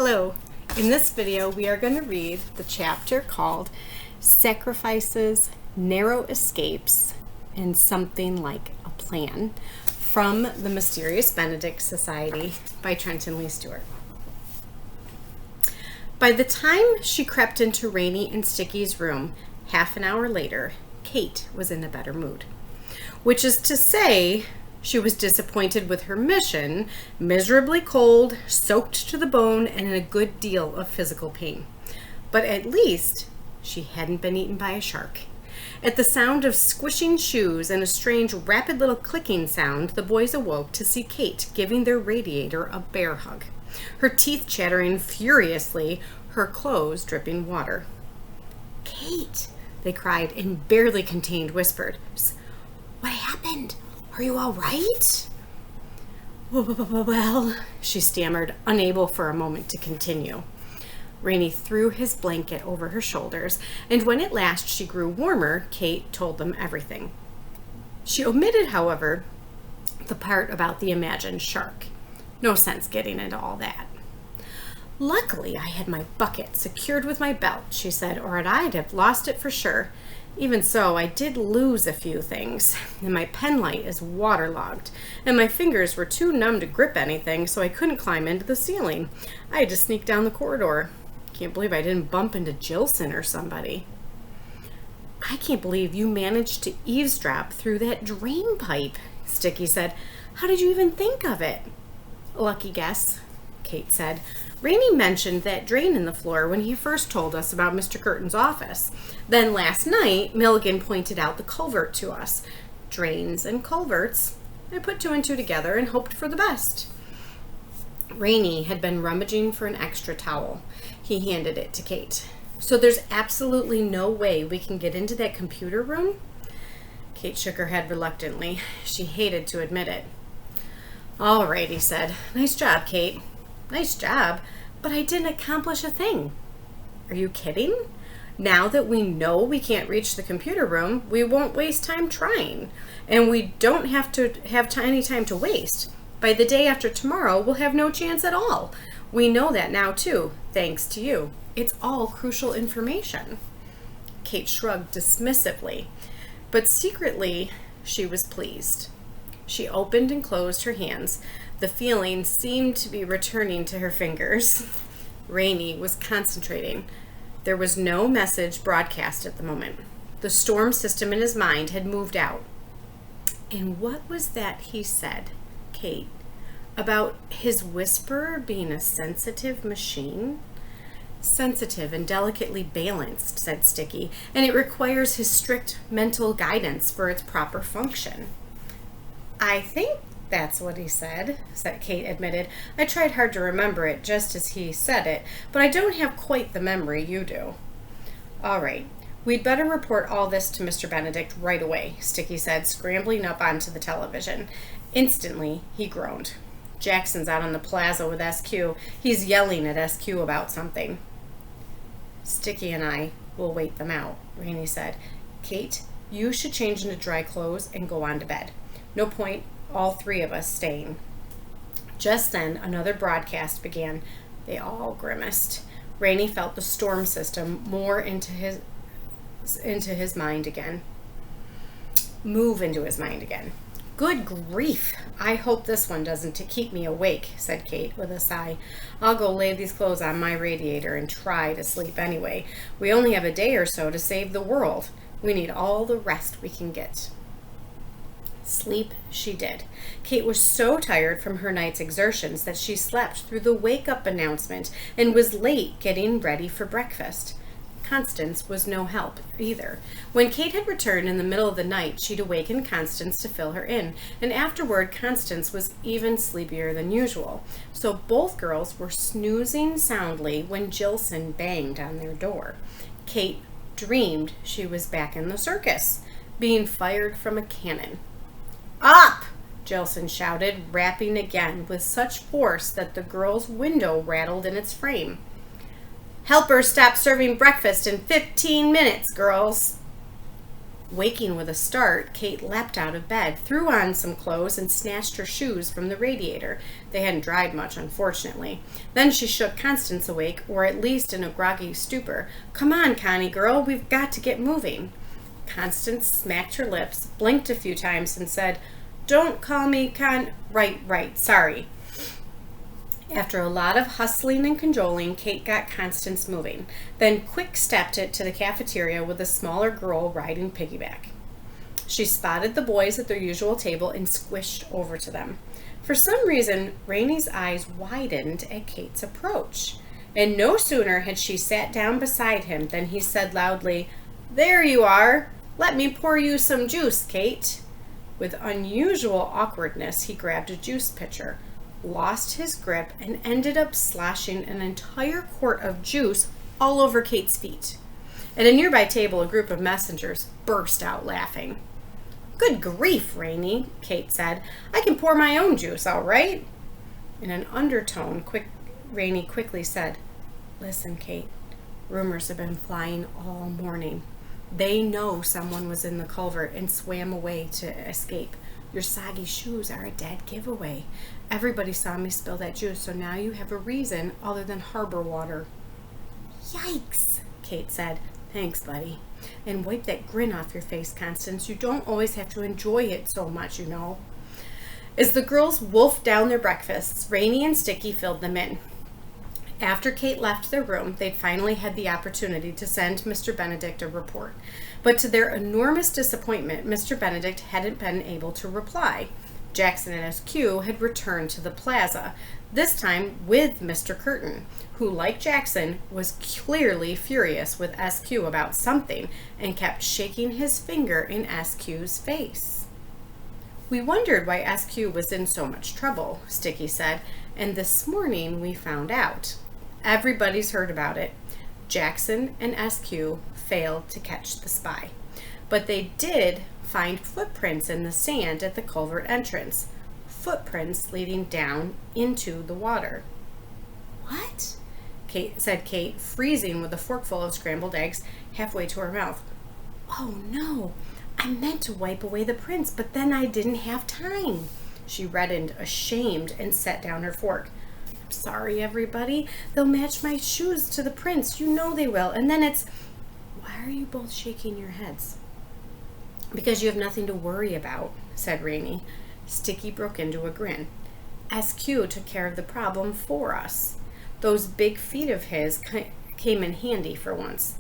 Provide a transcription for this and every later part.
Hello. In this video, we are going to read the chapter called Sacrifices, Narrow Escapes, and Something Like a Plan from the Mysterious Benedict Society by Trenton Lee Stewart. By the time she crept into Rainy and Sticky's room, half an hour later, Kate was in a better mood. Which is to say, she was disappointed with her mission, miserably cold, soaked to the bone, and in a good deal of physical pain. But at least she hadn't been eaten by a shark. At the sound of squishing shoes and a strange, rapid little clicking sound, the boys awoke to see Kate giving their radiator a bear hug, her teeth chattering furiously, her clothes dripping water. "Kate," they cried in barely contained whispers. "What happened? Are you all right?" "Well," she stammered, unable for a moment to continue. Rainy threw his blanket over her shoulders, and when at last she grew warmer, Kate told them everything. She omitted, however, the part about the imagined shark. No sense getting into all that. "Luckily, I had my bucket secured with my belt," she said, "or I'd have lost it for sure. Even so, I did lose a few things, and my pen light is waterlogged, and my fingers were too numb to grip anything, so I couldn't climb into the ceiling. I had to sneak down the corridor. Can't believe I didn't bump into Jilson or somebody." "I can't believe you managed to eavesdrop through that drain pipe," Sticky said. "How did you even think of it?" "Lucky guess," Kate said. "Rainy mentioned that drain in the floor when he first told us about Mr. Curtin's office. Then last night, Milligan pointed out the culvert to us. Drains and culverts. I put two and two together and hoped for the best." Rainy had been rummaging for an extra towel. He handed it to Kate. "So there's absolutely no way we can get into that computer room?" Kate shook her head reluctantly. She hated to admit it. "All right," he said. "Nice job, Kate." "Nice job, but I didn't accomplish a thing." "Are you kidding? Now that we know we can't reach the computer room, we won't waste time trying. And we don't have to have any time to waste. By the day after tomorrow, we'll have no chance at all. We know that now, too, thanks to you. It's all crucial information." Kate shrugged dismissively, but secretly she was pleased. She opened and closed her hands. The feeling seemed to be returning to her fingers. Rainy was concentrating. There was no message broadcast at the moment. The storm system in his mind had moved out. And what was that he said, Kate, about his whisperer being a sensitive machine? "Sensitive and delicately balanced," said Sticky, "and it requires his strict mental guidance for its proper function." "I think that's what he said," Kate admitted. "I tried hard to remember it just as he said it, but I don't have quite the memory you do." "All right, we'd better report all this to Mr. Benedict right away," Sticky said, scrambling up onto the television. Instantly, he groaned. "Jackson's out on the plaza with SQ. He's yelling at SQ about something." "Sticky and I will wait them out," Rainy said. "Kate, you should change into dry clothes and go on to bed. No point all three of us staying." Just then, another broadcast began. They all grimaced. Rainy felt the storm system more into his mind again. Move into his mind again. "Good grief! I hope this one doesn't keep me awake," said Kate with a sigh. "I'll go lay these clothes on my radiator and try to sleep anyway. We only have a day or so to save the world. We need all the rest we can get." Sleep she did. Kate was so tired from her night's exertions that she slept through the wake-up announcement and was late getting ready for breakfast. Constance was no help either. When Kate had returned in the middle of the night, she'd awakened Constance to fill her in, and afterward Constance was even sleepier than usual. So both girls were snoozing soundly when Jilson banged on their door. Kate dreamed she was back in the circus, being fired from a cannon. "Up!" Jilson shouted, rapping again with such force that the girl's window rattled in its frame. "Help her stop serving breakfast in 15 minutes, girls." Waking with a start, Kate leapt out of bed, threw on some clothes, and snatched her shoes from the radiator. They hadn't dried much, unfortunately. Then she shook Constance awake, or at least in a groggy stupor. "Come on, Connie girl, we've got to get moving." Constance smacked her lips, blinked a few times, and said, "Don't call me Right, sorry." After a lot of hustling and cajoling, Kate got Constance moving, then quick-stepped it to the cafeteria with a smaller girl riding piggyback. She spotted the boys at their usual table and squished over to them. For some reason, Rainie's eyes widened at Kate's approach, and no sooner had she sat down beside him than he said loudly, "There you are! Let me pour you some juice, Kate." With unusual awkwardness, he grabbed a juice pitcher, lost his grip, and ended up sloshing an entire quart of juice all over Kate's feet. At a nearby table, a group of messengers burst out laughing. "Good grief, Rainie," Kate said. "I can pour my own juice, all right." In an undertone, Rainie quickly said, "Listen, Kate, rumors have been flying all morning. They know someone was in the culvert and swam away to escape. Your soggy shoes are a dead giveaway. Everybody saw me spill that juice, so now you have a reason other than harbor water." "Yikes," Kate said. "Thanks, buddy. And wipe that grin off your face, Constance. You don't always have to enjoy it so much, you know." As the girls wolfed down their breakfasts, Rainie and Sticky filled them in. After Kate left their room, they'd finally had the opportunity to send Mr. Benedict a report. But to their enormous disappointment, Mr. Benedict hadn't been able to reply. Jackson and SQ had returned to the plaza, this time with Mr. Curtin, who, like Jackson, was clearly furious with SQ about something and kept shaking his finger in SQ's face. "We wondered why SQ was in so much trouble," Sticky said, "and this morning we found out. Everybody's heard about it. Jackson and SQ failed to catch the spy, but they did find footprints in the sand at the culvert entrance, footprints leading down into the water." "What?" said Kate, freezing with a forkful of scrambled eggs halfway to her mouth. "Oh no, I meant to wipe away the prints, but then I didn't have time." She reddened, ashamed, and set down her fork. "I'm sorry, everybody. They'll match my shoes to the prints. You know they will. And then it's..." "Why are you both shaking your heads?" "Because you have nothing to worry about," said Rainie. Sticky broke into a grin. "SQ took care of the problem for us. Those big feet of his came in handy for once.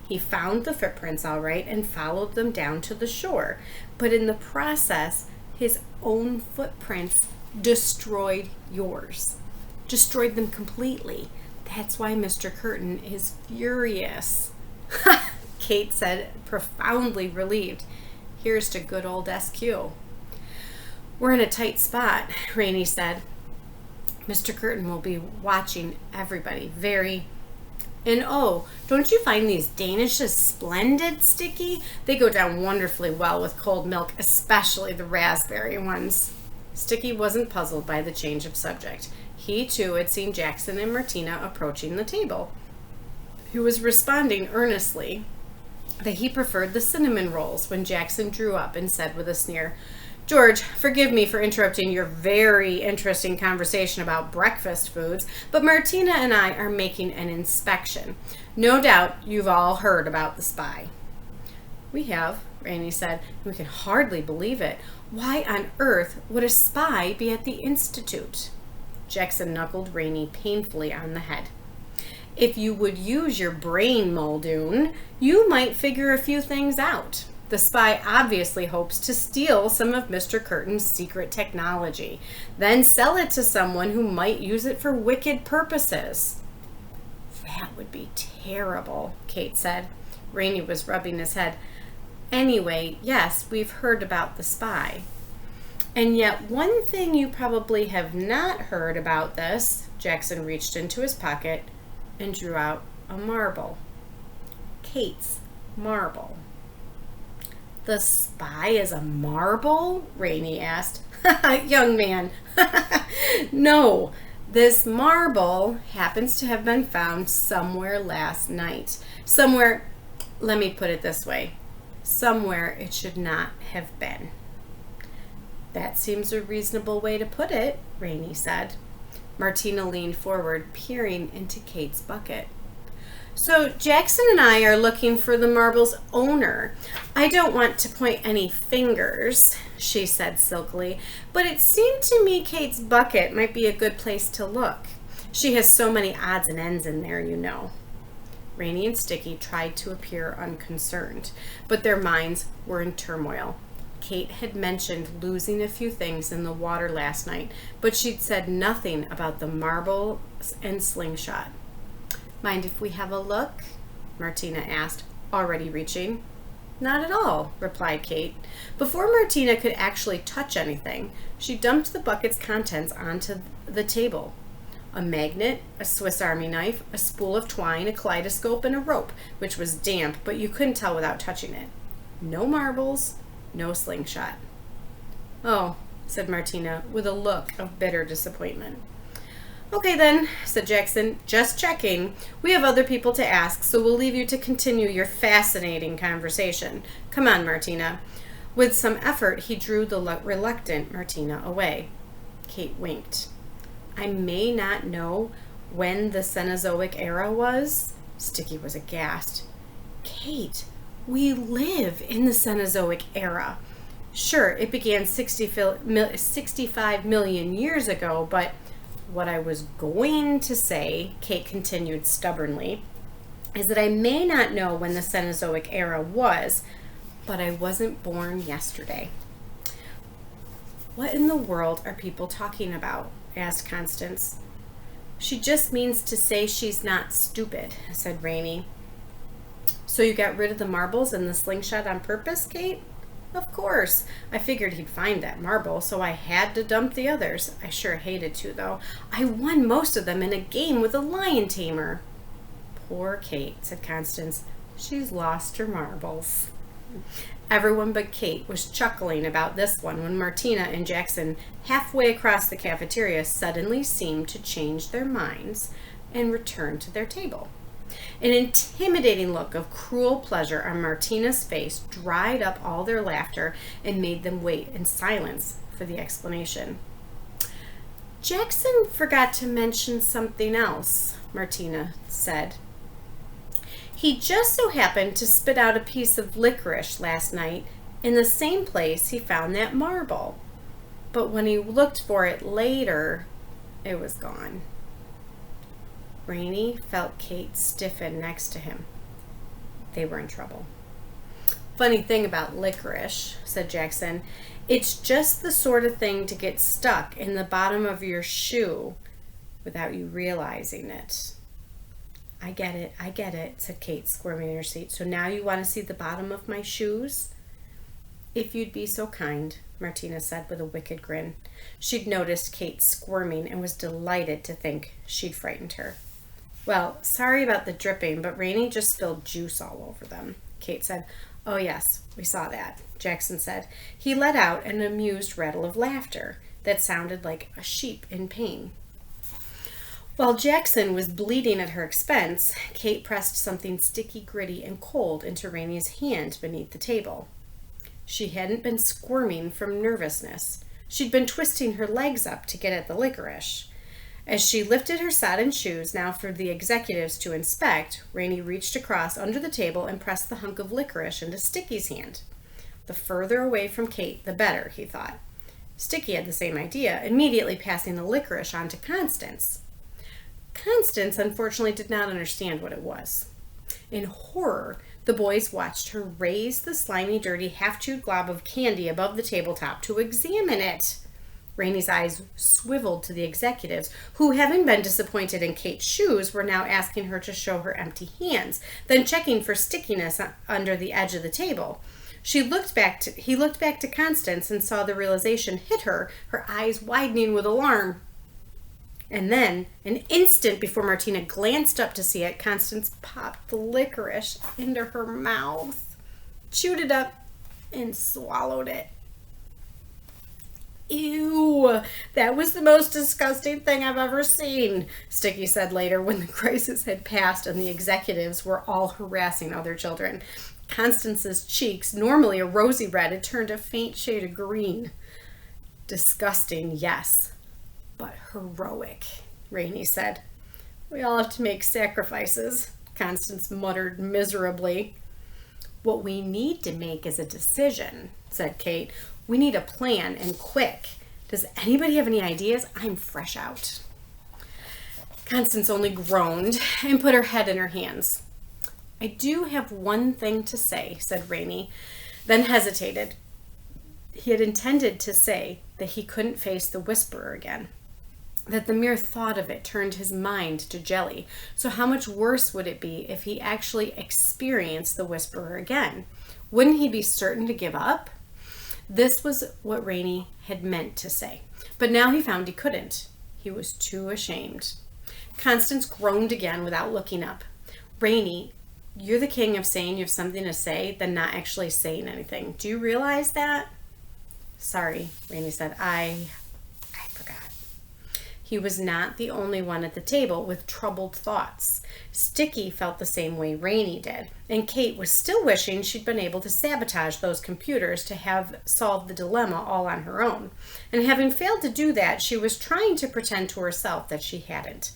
He found the footprints all right and followed them down to the shore, but in the process, his own footprints destroyed yours. Destroyed them completely. That's why Mr. Curtin is furious." Kate said, profoundly relieved. "Here's to good old SQ." "We're in a tight spot," Rainie said. "Mr. Curtin will be watching everybody and oh, don't you find these Danishes splendid, Sticky? They go down wonderfully well with cold milk, especially the raspberry ones." Sticky wasn't puzzled by the change of subject. He, too, had seen Jackson and Martina approaching the table. He was responding earnestly that he preferred the cinnamon rolls when Jackson drew up and said with a sneer, "George, forgive me for interrupting your very interesting conversation about breakfast foods, but Martina and I are making an inspection. No doubt you've all heard about the spy." "We have," Rainie said, "and we can hardly believe it. Why on earth would a spy be at the Institute?" Jackson knuckled Rainie painfully on the head. "If you would use your brain, Muldoon, you might figure a few things out. The spy obviously hopes to steal some of Mr. Curtin's secret technology, then sell it to someone who might use it for wicked purposes." "That would be terrible," Kate said. Rainie was rubbing his head. "Anyway, yes, we've heard about the spy. And yet one thing you probably have not heard about this." Jackson reached into his pocket and drew out a marble. Kate's marble. "The spy is a marble?" Rainie asked. "Young man, no. This marble happens to have been found somewhere last night. Somewhere, let me put it this way, somewhere it should not have been. That seems a reasonable way to put it, Rainey said. Martina leaned forward, peering into Kate's bucket. So Jackson and I are looking for the marble's owner. I don't want to point any fingers, she said silkily, but it seemed to me Kate's bucket might be a good place to look. She has so many odds and ends in there, you know. Rainey and Sticky tried to appear unconcerned, but their minds were in turmoil. Kate had mentioned losing a few things in the water last night, but she'd said nothing about the marbles and slingshot. Mind if we have a look? Martina asked, already reaching. Not at all, replied Kate. Before Martina could actually touch anything, she dumped the bucket's contents onto the table. A magnet, a Swiss Army knife, a spool of twine, a kaleidoscope, and a rope, which was damp, but you couldn't tell without touching it. No marbles, no slingshot. Oh, said Martina, with a look of bitter disappointment. Okay then, said Jackson, just checking. We have other people to ask, so we'll leave you to continue your fascinating conversation. Come on, Martina. With some effort, he drew the reluctant Martina away. Kate winked. I may not know when the Cenozoic era was. Sticky was aghast. Kate, we live in the Cenozoic era. Sure, it began 65 million years ago, but what I was going to say, Kate continued stubbornly, is that I may not know when the Cenozoic era was, but I wasn't born yesterday. What in the world are people talking about? Asked Constance. She just means to say she's not stupid, said Rainey. So you got rid of the marbles and the slingshot on purpose, Kate? Of course. I figured he'd find that marble, so I had to dump the others. I sure hated to, though. I won most of them in a game with a lion tamer. Poor Kate, said Constance. She's lost her marbles. Everyone but Kate was chuckling about this one when Martina and Jackson, halfway across the cafeteria, suddenly seemed to change their minds and return to their table. An intimidating look of cruel pleasure on Martina's face dried up all their laughter and made them wait in silence for the explanation. Jackson forgot to mention something else, Martina said. He just so happened to spit out a piece of licorice last night in the same place he found that marble. But when he looked for it later, it was gone. Rainey felt Kate stiffen next to him. They were in trouble. Funny thing about licorice, said Jackson, it's just the sort of thing to get stuck in the bottom of your shoe without you realizing it. I get it, said Kate, squirming in her seat. So now you want to see the bottom of my shoes? If you'd be so kind, Martina said with a wicked grin. She'd noticed Kate squirming and was delighted to think she'd frightened her. Well, sorry about the dripping, but Rainey just spilled juice all over them, Kate said. Oh yes, we saw that, Jackson said. He let out an amused rattle of laughter that sounded like a sheep in pain. While Jackson was bleeding at her expense, Kate pressed something sticky, gritty, and cold into Rainey's hand beneath the table. She hadn't been squirming from nervousness. She'd been twisting her legs up to get at the licorice. As she lifted her sodden shoes, now for the executives to inspect, Rainey reached across under the table and pressed the hunk of licorice into Sticky's hand. The further away from Kate, the better, he thought. Sticky had the same idea, immediately passing the licorice on to Constance. Constance, unfortunately, did not understand what it was. In horror, the boys watched her raise the slimy, dirty, half-chewed glob of candy above the tabletop to examine it. Rainey's eyes swiveled to the executives, who, having been disappointed in Kate's shoes, were now asking her to show her empty hands, then checking for stickiness under the edge of the table. He looked back to Constance and saw the realization hit her, her eyes widening with alarm. And then, an instant before Martina glanced up to see it, Constance popped the licorice into her mouth, chewed it up, and swallowed it. Ew, that was the most disgusting thing I've ever seen, Sticky said later when the crisis had passed and the executives were all harassing other children. Constance's cheeks, normally a rosy red, had turned a faint shade of green. Disgusting, yes, but heroic, Rainey said. We all have to make sacrifices, Constance muttered miserably. What we need to make is a decision, said Kate. We need a plan, and quick. Does anybody have any ideas? I'm fresh out. Constance only groaned and put her head in her hands. I do have one thing to say, said Rainey, then hesitated. He had intended to say that he couldn't face the Whisperer again, that the mere thought of it turned his mind to jelly. So how much worse would it be if he actually experienced the Whisperer again? Wouldn't he be certain to give up? This was what Rainey had meant to say, but now he found he couldn't. He was too ashamed. Constance groaned again without looking up. Rainey, you're the king of saying you have something to say, then not actually saying anything. Do you realize that? Sorry, Rainey said. I forgot. He was not the only one at the table with troubled thoughts. Sticky felt the same way Rainey did, and Kate was still wishing she'd been able to sabotage those computers to have solved the dilemma all on her own. And having failed to do that, she was trying to pretend to herself that she hadn't.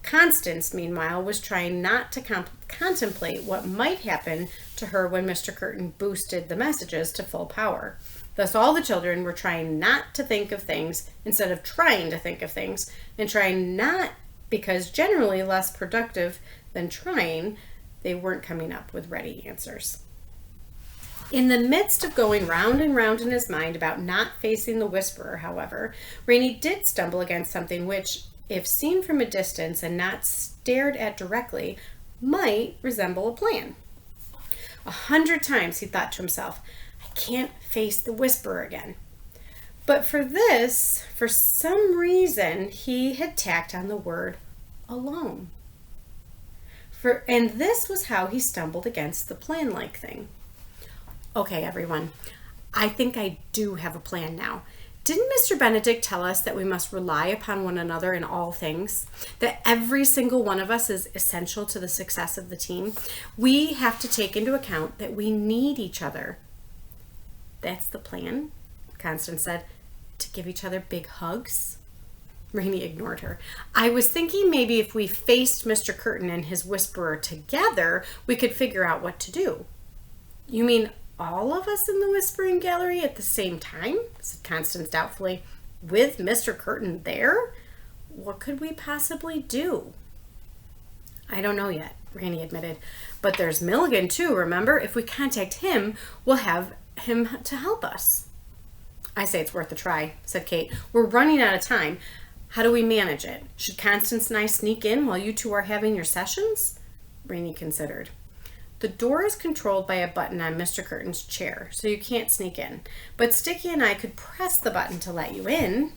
Constance, meanwhile, was trying not to contemplate what might happen to her when Mr. Curtin boosted the messages to full power. Thus, all the children were trying not to think of things instead of trying to think of things, and trying not because generally less productive than trying, they weren't coming up with ready answers. In the midst of going round and round in his mind about not facing the Whisperer, however, Rainey did stumble against something which, if seen from a distance and not stared at directly, might resemble a plan. 100 times he thought to himself, I can't face the Whisperer again. But for this, for some reason, he had tacked on the word alone. And this was how he stumbled against the plan-like thing. Okay, everyone, I think I do have a plan now. Didn't Mr. Benedict tell us that we must rely upon one another in all things? That every single one of us is essential to the success of the team? We have to take into account that we need each other. That's the plan, Constance said. To give each other big hugs? Rainey ignored her. I was thinking maybe if we faced Mr. Curtin and his Whisperer together, we could figure out what to do. You mean all of us in the Whispering Gallery at the same time? Said Constance doubtfully. With Mr. Curtin there? What could we possibly do? I don't know yet, Rainey admitted. But there's Milligan too, remember? If we contact him, we'll have him to help us. I say it's worth a try, said Kate. We're running out of time. How do we manage it? Should Constance and I sneak in while you two are having your sessions? Rainey considered. The door is controlled by a button on Mr. Curtin's chair, so you can't sneak in. But Sticky and I could press the button to let you in.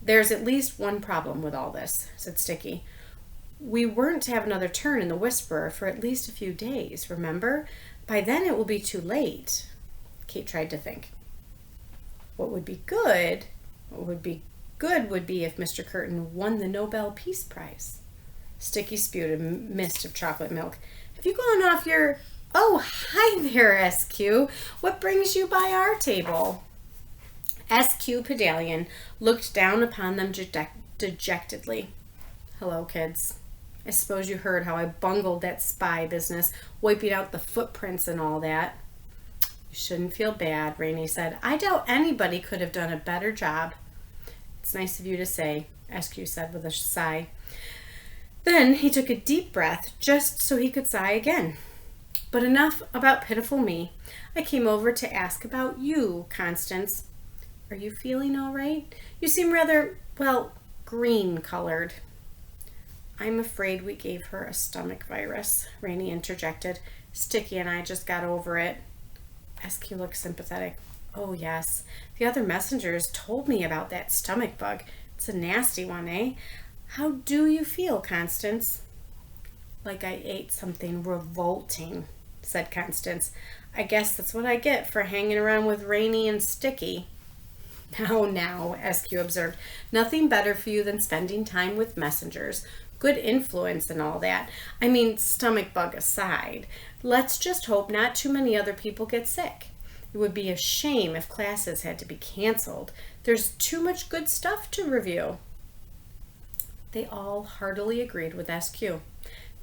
There's at least one problem with all this, said Sticky. We weren't to have another turn in the Whisperer for at least a few days, remember? By then it will be too late. Kate tried to think. What would be good would be if Mr. Curtin won the Nobel Peace Prize. Sticky spewed a mist of chocolate milk. Have you gone off your... Oh, hi there, SQ. What brings you by our table? SQ Pedalian looked down upon them dejectedly. Hello, kids. I suppose you heard how I bungled that spy business, wiping out the footprints and all that. You shouldn't feel bad, Rainey said. I doubt anybody could have done a better job. It's nice of you to say, SQ said with a sigh. Then he took a deep breath just so he could sigh again. But enough about pitiful me. I came over to ask about you, Constance. Are you feeling all right? You seem rather, well, green-colored. I'm afraid we gave her a stomach virus, Rainey interjected. Sticky and I just got over it. SQ looked sympathetic. Oh, yes. The other messengers told me about that stomach bug. It's a nasty one, eh? How do you feel, Constance? Like I ate something revolting, said Constance. I guess that's what I get for hanging around with Rainey and Sticky. Now, SQ observed. Nothing better for you than spending time with messengers. good influence and all that. I mean, stomach bug aside, let's just hope not too many other people get sick. It would be a shame if classes had to be canceled. There's too much good stuff to review. They all heartily agreed with SQ,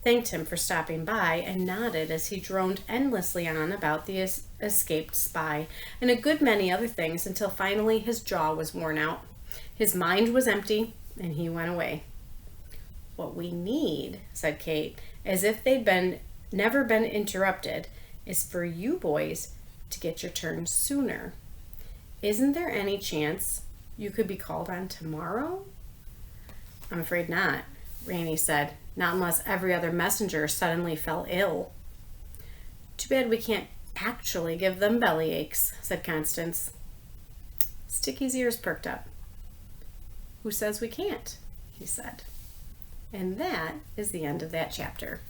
thanked him for stopping by, and nodded as he droned endlessly on about the escaped spy and a good many other things until finally his jaw was worn out. His mind was empty, and he went away. What we need, said Kate, as if they'd never been interrupted, is for you boys to get your turn sooner. Isn't there any chance you could be called on tomorrow? I'm afraid not, Rainey said. Not unless every other messenger suddenly fell ill. Too bad we can't actually give them belly aches, said Constance. Sticky's ears perked up. Who says we can't? He said. And that is the end of that chapter.